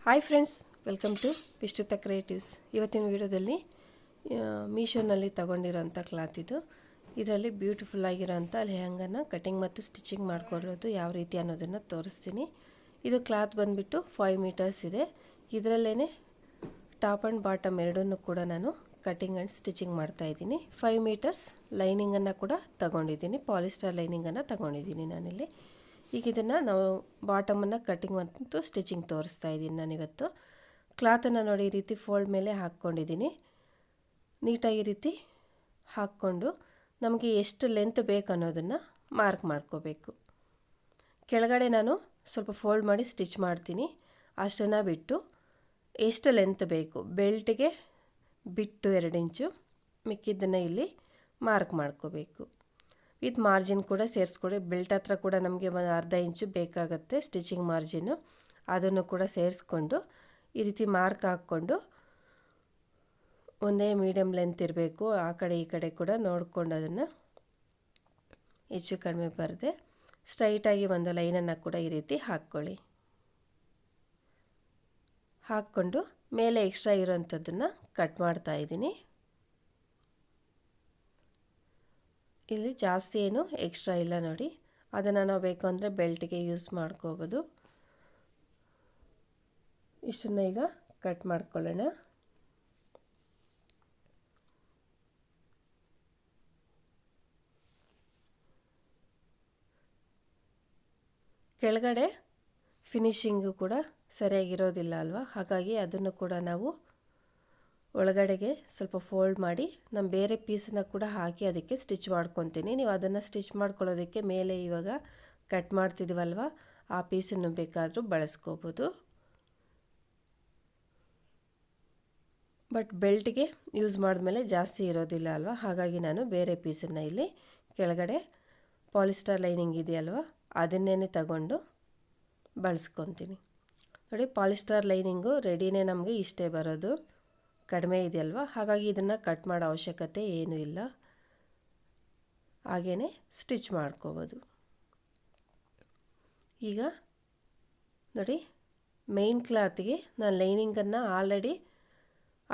Hi friends, welcome to ಪಿಷ್ಟುತ creatives. ಇವತ್ತಿನ ವಿಡಿಯೋದಲ್ಲಿ ಮೀಶೋನಲ್ಲಿ ತಗೊಂಡಿರೋಂಥ ಕ್ಲಾತ್ ಇದು. ಇದರಲ್ಲಿ ಬ್ಯೂಟಿಫುಲ್ ಆಗಿರೋಂಥ ಲೆಹಂಗನ ಕಟಿಂಗ್ ಮತ್ತು ಸ್ಟಿಚಿಂಗ್ ಮಾಡ್ಕೊಳ್ಳೋದು ಯಾವ ರೀತಿ ಅನ್ನೋದನ್ನು ತೋರಿಸ್ತೀನಿ. ಇದು ಕ್ಲಾತ್ ಬಂದುಬಿಟ್ಟು 5 ಮೀಟರ್ಸ್ ಇದೆ. ಇದರಲ್ಲೇ ಟಾಪ್ ಆ್ಯಂಡ್ ಬಾಟಮ್ ಎರಡನ್ನೂ ಕೂಡ ನಾನು ಕಟಿಂಗ್ ಆ್ಯಂಡ್ ಸ್ಟಿಚಿಂಗ್ ಮಾಡ್ತಾಯಿದ್ದೀನಿ. 5 ಮೀಟರ್ಸ್ ಲೈನಿಂಗನ್ನು ಕೂಡ ತಗೊಂಡಿದ್ದೀನಿ, ಪಾಲಿಸ್ಟರ್ ಲೈನಿಂಗನ್ನು ತಗೊಂಡಿದ್ದೀನಿ ನಾನಿಲ್ಲಿ. ಈಗ ಇದನ್ನು ನಾವು ಬಾಟಮನ್ನು ಕಟಿಂಗ್ ಮತ್ತು ಸ್ಟಿಚಿಂಗ್ ತೋರಿಸ್ತಾ ಇದ್ದೀನಿ ನಾನಿವತ್ತು. ಕ್ಲಾತನ್ನು ನೋಡಿ ಈ ರೀತಿ ಫೋಲ್ಡ್ ಮೇಲೆ ಹಾಕ್ಕೊಂಡಿದ್ದೀನಿ. ನೀಟಾಗಿ ಈ ರೀತಿ ಹಾಕ್ಕೊಂಡು ನಮಗೆ ಎಷ್ಟು ಲೆಂತ್ ಬೇಕು ಅನ್ನೋದನ್ನು ಮಾರ್ಕ್ ಮಾಡ್ಕೋಬೇಕು. ಕೆಳಗಡೆ ನಾನು ಸ್ವಲ್ಪ ಫೋಲ್ಡ್ ಮಾಡಿ ಸ್ಟಿಚ್ ಮಾಡ್ತೀನಿ. ಅಷ್ಟನ್ನು ಬಿಟ್ಟು ಎಷ್ಟು ಲೆಂತ್ ಬೇಕು ಬೆಲ್ಟ್ಗೆ ಬಿಟ್ಟು 2 ಇಂಚು ಮಿಕ್ಕಿದ್ದನ್ನು ಇಲ್ಲಿ ಮಾರ್ಕ್ ಮಾಡ್ಕೋಬೇಕು. ವಿತ್ ಮಾರ್ಜಿನ್ ಕೂಡ ಸೇರಿಸ್ಕೊಡಿ. ಬೆಲ್ಟ್ ಹತ್ರ ಕೂಡ ನಮಗೆ ಒಂದು ಅರ್ಧ ಇಂಚು ಬೇಕಾಗುತ್ತೆ ಸ್ಟಿಚಿಂಗ್ ಮಾರ್ಜಿನ್ನು. ಅದನ್ನು ಕೂಡ ಸೇರಿಸ್ಕೊಂಡು ಈ ರೀತಿ ಮಾರ್ಕ್ ಹಾಕ್ಕೊಂಡು ಒಂದೇ ಮೀಡಿಯಮ್ ಲೆಂತ್ ಇರಬೇಕು. ಆ ಕಡೆ ಈ ಕಡೆ ಕೂಡ ನೋಡಿಕೊಂಡು ಅದನ್ನು ಹೆಚ್ಚು ಕಡಿಮೆ ಬರದೆ ಸ್ಟ್ರೈಟಾಗಿ ಒಂದು ಲೈನನ್ನು ಕೂಡ ಈ ರೀತಿ ಹಾಕ್ಕೊಳ್ಳಿ. ಹಾಕ್ಕೊಂಡು ಮೇಲೆ ಎಕ್ಸ್ಟ್ರಾ ಇರೋವಂಥದ್ದನ್ನು ಕಟ್ ಮಾಡ್ತಾಯಿದ್ದೀನಿ. ಇಲ್ಲಿ ಜಾಸ್ತಿ ಏನು ಎಕ್ಸ್ಟ್ರಾ ಇಲ್ಲ ನೋಡಿ. ಅದನ್ನು ನಾವು ಬೇಕು ಅಂದರೆ ಬೆಲ್ಟ್ಗೆ ಯೂಸ್ ಮಾಡ್ಕೋಬೋದು. ಇಷ್ಟನ್ನು ಈಗ ಕಟ್ ಮಾಡ್ಕೊಳ್ಳೋಣ. ಕೆಳಗಡೆ ಫಿನಿಶಿಂಗು ಕೂಡ ಸರಿಯಾಗಿರೋದಿಲ್ಲ ಅಲ್ವಾ, ಹಾಗಾಗಿ ಅದನ್ನು ಕೂಡ ನಾವು ಒಳಗಡೆಗೆ ಸ್ವಲ್ಪ ಫೋಲ್ಡ್ ಮಾಡಿ ನಾನು ಬೇರೆ ಪೀಸನ್ನು ಕೂಡ ಹಾಕಿ ಅದಕ್ಕೆ ಸ್ಟಿಚ್ ಮಾಡ್ಕೊತೀನಿ. ನೀವು ಅದನ್ನು ಸ್ಟಿಚ್ ಮಾಡ್ಕೊಳ್ಳೋದಕ್ಕೆ ಮೇಲೆ ಇವಾಗ ಕಟ್ ಮಾಡ್ತಿದ್ದೀವಲ್ವ ಆ ಪೀಸನ್ನು ಬೇಕಾದರೂ ಬಳಸ್ಕೋಬೋದು. ಬಟ್ ಬೆಲ್ಟ್ಗೆ ಯೂಸ್ ಮಾಡಿದ್ಮೇಲೆ ಜಾಸ್ತಿ ಇರೋದಿಲ್ಲ ಅಲ್ವ, ಹಾಗಾಗಿ ನಾನು ಬೇರೆ ಪೀಸನ್ನು ಇಲ್ಲಿ ಕೆಳಗಡೆ ಪಾಲಿಸ್ಟರ್ ಲೈನಿಂಗ್ ಇದೆಯಲ್ವ ಅದನ್ನೇ ತಗೊಂಡು ಬಳಸ್ಕೊತೀನಿ. ನೋಡಿ, ಪಾಲಿಸ್ಟರ್ ಲೈನಿಂಗು ರೆಡಿನೇ ನಮಗೆ ಇಷ್ಟೇ ಬರೋದು, ಕಡಿಮೆ ಇದೆಯಲ್ವ, ಹಾಗಾಗಿ ಇದನ್ನು ಕಟ್ ಮಾಡೋ ಅವಶ್ಯಕತೆ ಏನೂ ಇಲ್ಲ. ಹಾಗೇ ಸ್ಟಿಚ್ ಮಾಡ್ಕೋಬೋದು. ಈಗ ನೋಡಿ, ಮೇನ್ ಕ್ಲಾತ್ಗೆ ನಾನು ಲೈನಿಂಗನ್ನು ಆಲ್ರೆಡಿ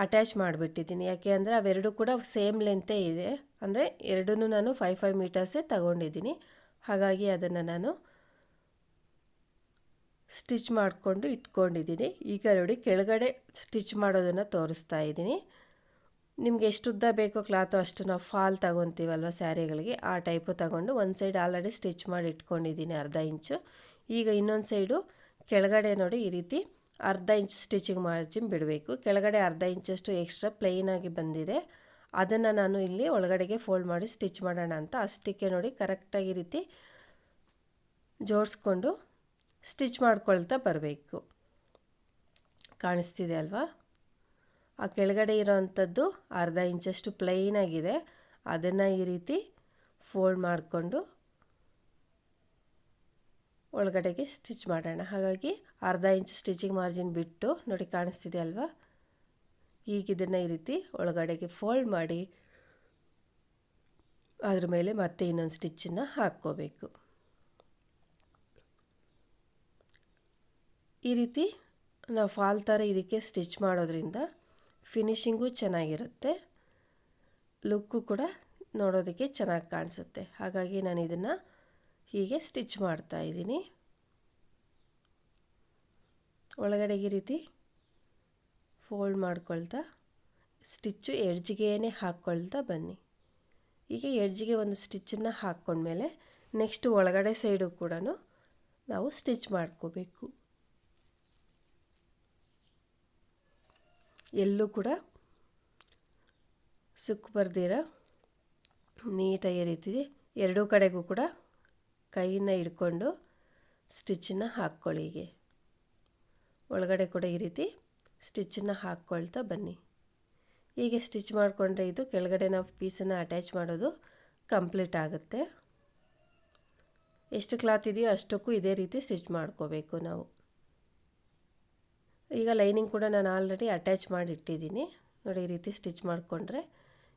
ಅಟ್ಯಾಚ್ ಮಾಡಿಬಿಟ್ಟಿದ್ದೀನಿ. ಯಾಕೆ ಅಂದರೆ ಅವೆರಡು ಕೂಡ ಸೇಮ್ ಲೆಂತೇ ಇದೆ. ಅಂದರೆ ಎರಡನ್ನೂ ನಾನು 5 ಮೀಟರ್ಸೇ ತಗೊಂಡಿದ್ದೀನಿ. ಹಾಗಾಗಿ ಅದನ್ನು ನಾನು ಸ್ಟಿಚ್ ಮಾಡಿಕೊಂಡು ಇಟ್ಕೊಂಡಿದ್ದೀನಿ. ಈಗ ನೋಡಿ, ಕೆಳಗಡೆ ಸ್ಟಿಚ್ ಮಾಡೋದನ್ನು ತೋರಿಸ್ತಾ ಇದ್ದೀನಿ. ನಿಮ್ಗೆ ಎಷ್ಟು ಉದ್ದ ಬೇಕೋ ಕ್ಲಾತು ಅಷ್ಟು ನಾವು ಫಾಲ್ ತಗೊತೀವಲ್ವ ಸ್ಯಾರಿಗಳಿಗೆ, ಆ ಟೈಪು ತಗೊಂಡು ಒಂದು ಸೈಡ್ ಆಲ್ರೆಡಿ ಸ್ಟಿಚ್ ಮಾಡಿ ಇಟ್ಕೊಂಡಿದ್ದೀನಿ ಅರ್ಧ ಇಂಚು. ಈಗ ಇನ್ನೊಂದು ಸೈಡು ಕೆಳಗಡೆ ನೋಡಿ ಈ ರೀತಿ ಅರ್ಧ ಇಂಚು ಸ್ಟಿಚಿಂಗ್ ಮಾರ್ಜಿನ್ ಬಿಡಬೇಕು. ಕೆಳಗಡೆ ಅರ್ಧ ಇಂಚಷ್ಟು ಎಕ್ಸ್ಟ್ರಾ ಪ್ಲೈನಾಗಿ ಬಂದಿದೆ, ಅದನ್ನು ನಾನು ಇಲ್ಲಿ ಒಳಗಡೆಗೆ ಫೋಲ್ಡ್ ಮಾಡಿ ಸ್ಟಿಚ್ ಮಾಡೋಣ ಅಂತ ಅಷ್ಟಕ್ಕೆ ನೋಡಿ ಕರೆಕ್ಟಾಗಿ ಈ ರೀತಿ ಜೋಡಿಸ್ಕೊಂಡು ಸ್ಟಿಚ್ ಮಾಡ್ಕೊಳ್ತಾ ಬರಬೇಕು. ಕಾಣಿಸ್ತಿದೆ ಅಲ್ವಾ? ಆ ಕೆಳಗಡೆ ಇರೋವಂಥದ್ದು ಅರ್ಧ ಇಂಚಷ್ಟು ಪ್ಲೈನಾಗಿದೆ, ಅದನ್ನು ಈ ರೀತಿ ಫೋಲ್ಡ್ ಮಾಡಿಕೊಂಡು ಒಳಗಡೆಗೆ ಸ್ಟಿಚ್ ಮಾಡೋಣ. ಹಾಗಾಗಿ ಅರ್ಧ ಇಂಚು ಸ್ಟಿಚಿಂಗ್ ಮಾರ್ಜಿನ್ ಬಿಟ್ಟು ನೋಡಿ, ಕಾಣಿಸ್ತಿದೆ ಅಲ್ವಾ? ಈಗ ಇದನ್ನು ಈ ರೀತಿ ಒಳಗಡೆಗೆ ಫೋಲ್ಡ್ ಮಾಡಿ ಅದ್ರ ಮೇಲೆ ಮತ್ತೆ ಇನ್ನೊಂದು ಸ್ಟಿಚ್ಚನ್ನು ಹಾಕ್ಕೋಬೇಕು. ಈ ರೀತಿ ನಾವು ಫಾಲ್ ಥರ ಇದಕ್ಕೆ ಸ್ಟಿಚ್ ಮಾಡೋದ್ರಿಂದ ಫಿನಿಶಿಂಗು ಚೆನ್ನಾಗಿರುತ್ತೆ, ಲುಕ್ಕು ಕೂಡ ನೋಡೋದಕ್ಕೆ ಚೆನ್ನಾಗಿ ಕಾಣಿಸುತ್ತೆ. ಹಾಗಾಗಿ ನಾನು ಇದನ್ನು ಹೀಗೆ ಸ್ಟಿಚ್ ಮಾಡ್ತಾಯಿದ್ದೀನಿ. ಒಳಗಡೆಗೆ ಈ ರೀತಿ ಫೋಲ್ಡ್ ಮಾಡ್ಕೊಳ್ತಾ ಸ್ಟಿಚ್ಚು ಎಡ್ಜ್ಗೇನೆ ಹಾಕ್ಕೊಳ್ತಾ ಬನ್ನಿ. ಈಗ ಎಡ್ಜ್ಗೆ ಒಂದು ಸ್ಟಿಚ್ಚನ್ನು ಹಾಕ್ಕೊಂಡ್ಮೇಲೆ ನೆಕ್ಸ್ಟ್ ಒಳಗಡೆ ಸೈಡು ಕೂಡ ನಾವು ಸ್ಟಿಚ್ ಮಾಡ್ಕೋಬೇಕು. ಎಲ್ಲೂ ಕೂಡ ಸುಕ್ಕು ಬರ್ದಿರ ನೀಟಾಗಿ ರೀತಿ ಎರಡೂ ಕಡೆಗೂ ಕೂಡ ಕೈಯನ್ನು ಹಿಡ್ಕೊಂಡು ಸ್ಟಿಚ್ಚನ್ನು ಹಾಕ್ಕೊಳ್ಳಿ. ಹೀಗೆ ಒಳಗಡೆ ಕೂಡ ಈ ರೀತಿ ಸ್ಟಿಚ್ಚನ್ನು ಹಾಕ್ಕೊಳ್ತಾ ಬನ್ನಿ. ಹೀಗೆ ಸ್ಟಿಚ್ ಮಾಡಿಕೊಂಡ್ರೆ ಇದು ಕೆಳಗಡೆ ನಾವು ಪೀಸನ್ನು ಅಟ್ಯಾಚ್ ಮಾಡೋದು ಕಂಪ್ಲೀಟ್ ಆಗುತ್ತೆ. ಎಷ್ಟು ಕ್ಲಾತ್ ಇದೆಯೋ ಅಷ್ಟಕ್ಕೂ ಇದೇ ರೀತಿ ಸ್ಟಿಚ್ ಮಾಡ್ಕೋಬೇಕು ನಾವು. ಈಗ ಲೈನಿಂಗ್ ಕೂಡ ನಾನು ಆಲ್ರೆಡಿ ಅಟ್ಯಾಚ್ ಮಾಡಿ ಇಟ್ಟಿದ್ದೀನಿ ನೋಡಿ. ಈ ರೀತಿ ಸ್ಟಿಚ್ ಮಾಡಿಕೊಂಡ್ರೆ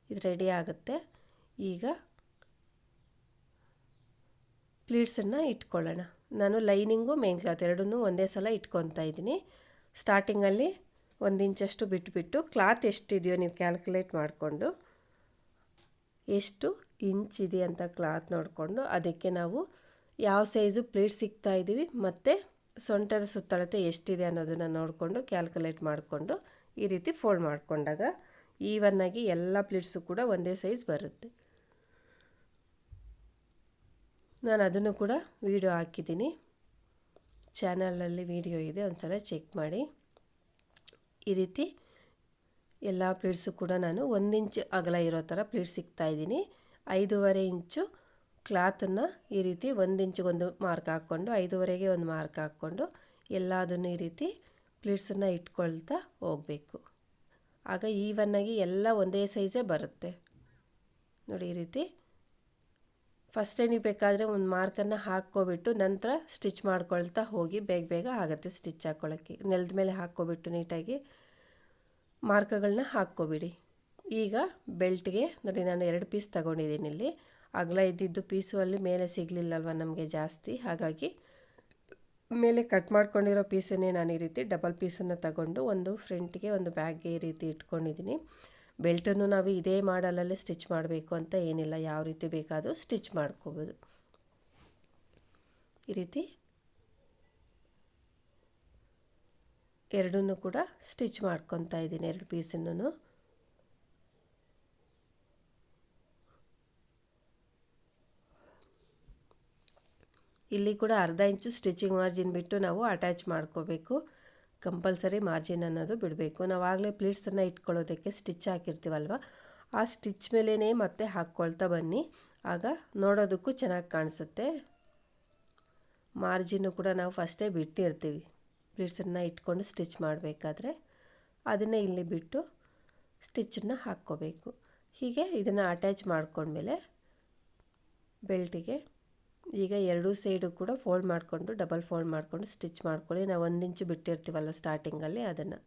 ಇದು ರೆಡಿ ಆಗುತ್ತೆ. ಈಗ ಪ್ಲೀಟ್ಸನ್ನು ಇಟ್ಕೊಳ್ಳೋಣ. ನಾನು ಲೈನಿಂಗು ಮೇನ್ ಕ್ಲಾತ್ ಎರಡನ್ನೂ ಒಂದೇ ಸಲ ಇಟ್ಕೊತಾ ಇದ್ದೀನಿ. ಸ್ಟಾರ್ಟಿಂಗಲ್ಲಿ 1 ಇಂಚಷ್ಟು ಬಿಟ್ಬಿಟ್ಟು ಕ್ಲಾತ್ ಎಷ್ಟಿದೆಯೋ ನೀವು ಕ್ಯಾಲ್ಕುಲೇಟ್ ಮಾಡಿಕೊಂಡು ಎಷ್ಟು ಇಂಚ್ ಇದೆ ಅಂತ ಕ್ಲಾತ್ ನೋಡಿಕೊಂಡು ಅದಕ್ಕೆ ನಾವು ಯಾವ ಸೈಜು ಪ್ಲೇಟ್ ಸಿಗ್ತಾ ಇದ್ದೀವಿ ಮತ್ತು ಸೊಂಟದ ಸುತ್ತಳತೆ ಎಷ್ಟಿದೆ ಅನ್ನೋದನ್ನು ನೋಡಿಕೊಂಡು ಕ್ಯಾಲ್ಕುಲೇಟ್ ಮಾಡಿಕೊಂಡು ಈ ರೀತಿ ಫೋಲ್ಡ್ ಮಾಡಿಕೊಂಡಾಗ ಈವನ್ನಾಗಿ ಎಲ್ಲ ಪ್ಲೇಟ್ಸು ಕೂಡ ಒಂದೇ ಸೈಜ್ ಬರುತ್ತೆ. ನಾನು ಅದನ್ನು ಕೂಡ ವಿಡಿಯೋ ಹಾಕಿದ್ದೀನಿ, ಚಾನಲಲ್ಲಿ ವಿಡಿಯೋ ಇದೆ, ಒಂದು ಸಲ ಚೆಕ್ ಮಾಡಿ. ಈ ರೀತಿ ಎಲ್ಲ ಪ್ಲೇಟ್ಸು ಕೂಡ ನಾನು 1 ಇಂಚ್ ಅಗಲ ಇರೋ ಥರ ಪ್ಲೇಟ್ ಸಿಗ್ತಾಯಿದ್ದೀನಿ. 5.5 ಇಂಚು ಕ್ಲಾತನ್ನು ಈ ರೀತಿ 1 ಇಂಚಿಗೊಂದು ಮಾರ್ಕ್ ಹಾಕ್ಕೊಂಡು 5.5ಗೆ ಒಂದು ಮಾರ್ಕ್ ಹಾಕ್ಕೊಂಡು ಎಲ್ಲದನ್ನು ಈ ರೀತಿ ಪ್ಲೇಟ್ಸನ್ನು ಇಟ್ಕೊಳ್ತಾ ಹೋಗಬೇಕು. ಆಗ ಈವನ್ನಾಗಿ ಎಲ್ಲ ಒಂದೇ ಸೈಜೇ ಬರುತ್ತೆ ನೋಡಿ. ಈ ರೀತಿ ಫಸ್ಟೇ ನೀವು ಬೇಕಾದರೆ ಒಂದು ಮಾರ್ಕನ್ನು ಹಾಕ್ಕೊಬಿಟ್ಟು ನಂತರ ಸ್ಟಿಚ್ ಮಾಡ್ಕೊಳ್ತಾ ಹೋಗಿ, ಬೇಗ ಆಗುತ್ತೆ ಸ್ಟಿಚ್ ಹಾಕ್ಕೊಳ್ಳೋಕ್ಕೆ. ನೆಲದ ಮೇಲೆ ಹಾಕ್ಕೊಬಿಟ್ಟು ನೀಟಾಗಿ ಮಾರ್ಕ್ಗಳನ್ನ ಹಾಕ್ಕೊಬಿಡಿ. ಈಗ ಬೆಲ್ಟ್ಗೆ ನೋಡಿ ನಾನು 2 ಪೀಸ್ ತಗೊಂಡಿದ್ದೀನಿ. ಇಲ್ಲಿ ಅಗಲ ಇದ್ದಿದ್ದು ಪೀಸು ಅಲ್ಲಿ ಮೇಲೆ ಸಿಗಲಿಲ್ಲಲ್ವ ನಮಗೆ ಜಾಸ್ತಿ, ಹಾಗಾಗಿ ಮೇಲೆ ಕಟ್ ಮಾಡ್ಕೊಂಡಿರೋ ಪೀಸನ್ನೇ ನಾನು ಈ ರೀತಿ ಡಬಲ್ ಪೀಸನ್ನು ತಗೊಂಡು ಒಂದು ಫ್ರಂಟ್ಗೆ ಒಂದು ಬ್ಯಾಗ್ಗೆ ಈ ರೀತಿ ಇಟ್ಕೊಂಡಿದ್ದೀನಿ. ಬೆಲ್ಟನ್ನು ನಾವು ಇದೇ ಮಾಡಲಲ್ಲೇ ಸ್ಟಿಚ್ ಮಾಡಬೇಕು ಅಂತ ಏನಿಲ್ಲ, ಯಾವ ರೀತಿ ಬೇಕಾದರೂ ಸ್ಟಿಚ್ ಮಾಡ್ಕೋಬೋದು. ಈ ರೀತಿ ಎರಡನ್ನೂ ಕೂಡ ಸ್ಟಿಚ್ ಮಾಡ್ಕೊತಾ ಇದ್ದೀನಿ, 2 ಪೀಸನ್ನು. ಇಲ್ಲಿ ಕೂಡ ಅರ್ಧ ಇಂಚು ಸ್ಟಿಚಿಂಗ್ ಮಾರ್ಜಿನ್ ಬಿಟ್ಟು ನಾವು ಅಟ್ಯಾಚ್ ಮಾಡ್ಕೋಬೇಕು. ಕಂಪಲ್ಸರಿ ಮಾರ್ಜಿನ್ ಅನ್ನೋದು ಬಿಡಬೇಕು. ನಾವು ಆಗಲೇ ಪ್ಲೀಟ್ಸನ್ನು ಇಟ್ಕೊಳ್ಳೋದಕ್ಕೆ ಸ್ಟಿಚ್ ಹಾಕಿರ್ತೀವಲ್ವ, ಆ ಸ್ಟಿಚ್ ಮೇಲೇ ಮತ್ತೆ ಹಾಕ್ಕೊಳ್ತಾ ಬನ್ನಿ, ಆಗ ನೋಡೋದಕ್ಕೂ ಚೆನ್ನಾಗಿ ಕಾಣಿಸುತ್ತೆ. ಮಾರ್ಜಿನ್ನು ಕೂಡ ನಾವು ಫಸ್ಟೇ ಬಿಟ್ಟಿರ್ತೀವಿ ಪ್ಲೀಟ್ಸನ್ನು ಇಟ್ಕೊಂಡು ಸ್ಟಿಚ್ ಮಾಡಬೇಕಾದ್ರೆ, ಅದನ್ನೇ ಇಲ್ಲಿ ಬಿಟ್ಟು ಸ್ಟಿಚ್ಚನ್ನು ಹಾಕ್ಕೋಬೇಕು. ಹೀಗೆ ಇದನ್ನು ಅಟ್ಯಾಚ್ ಮಾಡ್ಕೊಂಡ್ಮೇಲೆ ಬೆಲ್ಟಿಗೆ ಈಗ 2 ಸೈಡು ಕೂಡ ಫೋಲ್ಡ್ ಮಾಡಿಕೊಂಡು ಡಬಲ್ ಫೋಲ್ಡ್ ಮಾಡಿಕೊಂಡು ಸ್ಟಿಚ್ ಮಾಡ್ಕೊಳ್ಳಿ. ನಾವು 1 ಇಂಚು ಬಿಟ್ಟಿರ್ತೀವಲ್ಲ ಸ್ಟಾರ್ಟಿಂಗಲ್ಲಿ, ಅದನ್ನು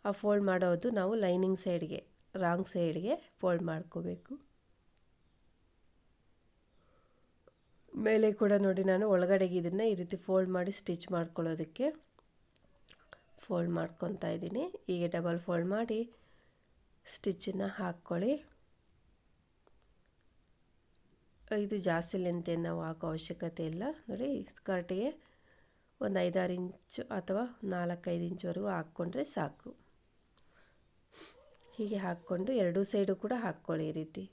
ಆ ಫೋಲ್ಡ್ ಮಾಡೋದು ನಾವು ಲೈನಿಂಗ್ ಸೈಡ್ಗೆ, ರಾಂಗ್ ಸೈಡ್ಗೆ ಫೋಲ್ಡ್ ಮಾಡ್ಕೋಬೇಕು. ಮೇಲೆ ಕೂಡ ನೋಡಿ ನಾನು ಒಳಗಡೆಗೆ ಇದನ್ನು ಈ ರೀತಿ ಫೋಲ್ಡ್ ಮಾಡಿ ಸ್ಟಿಚ್ ಮಾಡ್ಕೊಳ್ಳೋದಕ್ಕೆ ಫೋಲ್ಡ್ ಮಾಡ್ಕೊತಾ ಇದ್ದೀನಿ. ಹೀಗೆ ಡಬಲ್ ಫೋಲ್ಡ್ ಮಾಡಿ ಸ್ಟಿಚ್ಚನ್ನು ಹಾಕ್ಕೊಳ್ಳಿ. ಇದು ಜಾಸ್ತಿ ಲೆಂತ್ ನಾವು ಹಾಕೋ ಅವಶ್ಯಕತೆ ಇಲ್ಲ ನೋಡಿ. ಸ್ಕರ್ಟಿಗೆ ಒಂದು 5-6 ಇಂಚು ಅಥವಾ 4-5 ಇಂಚ್ವರೆಗೂ ಹಾಕ್ಕೊಂಡ್ರೆ ಸಾಕು. ಹೀಗೆ ಹಾಕ್ಕೊಂಡು 2 ಸೈಡು ಕೂಡ ಹಾಕ್ಕೊಳ್ಳಿ ಈ ರೀತಿ.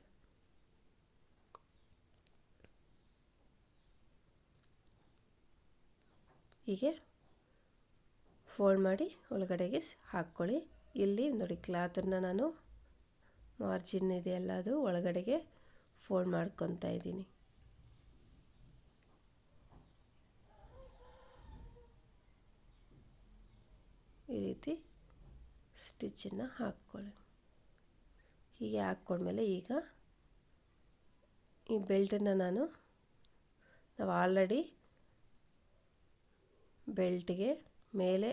ಹೀಗೆ ಫೋಲ್ಡ್ ಮಾಡಿ ಒಳಗಡೆಗೆ ಹಾಕ್ಕೊಳ್ಳಿ. ಇಲ್ಲಿ ನೋಡಿ ಕ್ಲಾತನ್ನು ನಾನು ಮಾರ್ಜಿನ್ ಇದೆಯಲ್ಲ ಅದು ಒಳಗಡೆಗೆ ಫೋಲ್ಡ್ ಮಾಡ್ಕೊತಾ ಇದ್ದೀನಿ. ಈ ರೀತಿ ಸ್ಟಿಚ್ಚನ್ನು ಹಾಕ್ಕೊಳ್ಳಿ. ಹೀಗೆ ಹಾಕ್ಕೊಂಡ್ಮೇಲೆ ಈಗ ಈ ಬೆಲ್ಟನ್ನು ನಾವು ಆಲ್ರೆಡಿ ಬೆಲ್ಟ್ಗೆ ಮೇಲೆ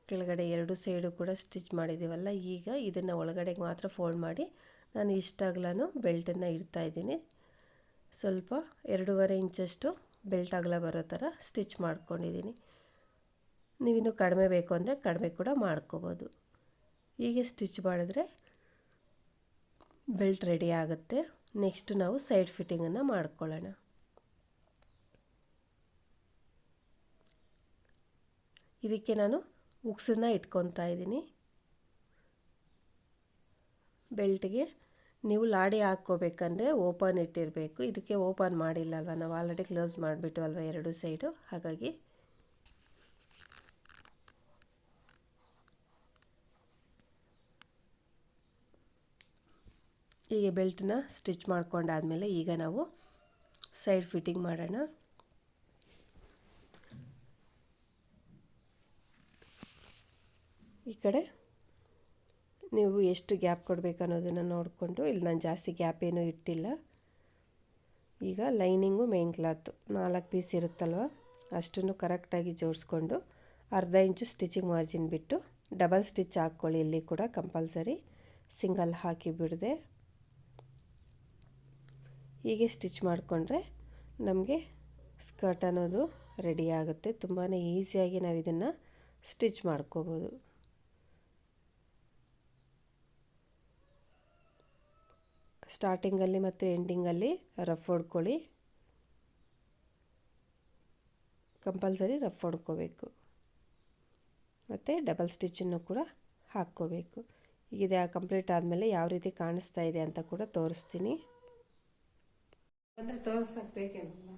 ಕೆಳಗಡೆ 2 ಸೈಡು ಕೂಡ ಸ್ಟಿಚ್ ಮಾಡಿದ್ದೀವಲ್ಲ, ಈಗ ಇದನ್ನು ಒಳಗಡೆಗೆ ಮಾತ್ರ ಫೋಲ್ಡ್ ಮಾಡಿ ನಾನು ಇಷ್ಟಾಗಲೂ ಬೆಲ್ಟನ್ನು ಇಡ್ತಾ ಇದ್ದೀನಿ. ಸ್ವಲ್ಪ 2.5 ಇಂಚಷ್ಟು ಬೆಲ್ಟ್ ಅಗಲ ಬರೋ ಥರ ಸ್ಟಿಚ್ ಮಾಡ್ಕೊಂಡಿದ್ದೀನಿ. ನೀವಿನ್ನೂ ಕಡಿಮೆ ಬೇಕು ಅಂದರೆ ಕಡಿಮೆ ಕೂಡ ಮಾಡ್ಕೋಬೋದು. ಹೀಗೆ ಸ್ಟಿಚ್ ಮಾಡಿದ್ರೆ ಬೆಲ್ಟ್ ರೆಡಿ ಆಗುತ್ತೆ. ನೆಕ್ಸ್ಟ್ ನಾವು ಸೈಡ್ ಫಿಟ್ಟಿಂಗನ್ನು ಮಾಡ್ಕೊಳ್ಳೋಣ. ಇದಕ್ಕೆ ನಾನು ಉಕ್ಸನ್ನು ಇಟ್ಕೊತಾ ಇದ್ದೀನಿ. ಬೆಲ್ಟ್ಗೆ ನೀವು ಲಾಡಿ ಹಾಕ್ಕೋಬೇಕಂದ್ರೆ ಓಪನ್ ಇಟ್ಟಿರಬೇಕು. ಇದಕ್ಕೆ ಓಪನ್ ಮಾಡಿಲ್ಲಲ್ವ, ನಾವು ಆಲ್ರೆಡಿ ಕ್ಲೋಸ್ ಮಾಡಿಬಿಟ್ಟು ಅಲ್ವ 2 ಸೈಡು, ಹಾಗಾಗಿ ಹೀಗೆ ಬೆಲ್ಟನ್ನ ಸ್ಟಿಚ್ ಮಾಡ್ಕೊಂಡಾದಮೇಲೆ ಈಗ ನಾವು ಸೈಡ್ ಫಿಟ್ಟಿಂಗ್ ಮಾಡೋಣ. ಈ ಕಡೆ ನೀವು ಎಷ್ಟು ಗ್ಯಾಪ್ ಕೊಡಬೇಕು ಅನ್ನೋದನ್ನು ನೋಡಿಕೊಂಡು, ಇಲ್ಲಿ ನಾನು ಜಾಸ್ತಿ ಗ್ಯಾಪ್ ಏನೂ ಇಟ್ಟಿಲ್ಲ. ಈಗ ಲೈನಿಂಗು ಮೇನ್ ಕ್ಲಾತು 4 ಪೀಸ್ ಇರುತ್ತಲ್ವ, ಅಷ್ಟನ್ನು ಕರೆಕ್ಟಾಗಿ ಜೋಡಿಸ್ಕೊಂಡು ಅರ್ಧ ಇಂಚು ಸ್ಟಿಚಿಂಗ್ ಮಾರ್ಜಿನ್ ಬಿಟ್ಟು ಡಬಲ್ ಸ್ಟಿಚ್ ಹಾಕ್ಕೊಳ್ಳಿ. ಇಲ್ಲಿ ಕೂಡ ಕಂಪಲ್ಸರಿ ಸಿಂಗಲ್ ಹಾಕಿ ಬಿಡದೆ ಹೀಗೆ ಸ್ಟಿಚ್ ಮಾಡಿಕೊಂಡ್ರೆ ನಮಗೆ ಸ್ಕರ್ಟ್ ಅನ್ನೋದು ರೆಡಿ ಆಗುತ್ತೆ. ತುಂಬಾ ಈಸಿಯಾಗಿ ನಾವು ಇದನ್ನು ಸ್ಟಿಚ್ ಮಾಡ್ಕೋಬೋದು. ಸ್ಟಾರ್ಟಿಂಗಲ್ಲಿ ಮತ್ತು ಎಂಡಿಂಗಲ್ಲಿ ರಫ್ ಹೊಡ್ಕೊಳ್ಳಿ. ಕಂಪಲ್ಸರಿ ರಫ್ ಹೊಡ್ಕೋಬೇಕು ಮತ್ತು ಡಬಲ್ ಸ್ಟಿಚ್ಚನ್ನು ಕೂಡ ಹಾಕ್ಕೋಬೇಕು. ಈಗ ಇದು ಕಂಪ್ಲೀಟ್ ಆದಮೇಲೆ ಯಾವ ರೀತಿ ಕಾಣಿಸ್ತಾ ಇದೆ ಅಂತ ಕೂಡ ತೋರಿಸ್ತೀನಿ. ಅಂದರೆ ತೋರಿಸೋಕೆ ಬೇಕೇನು?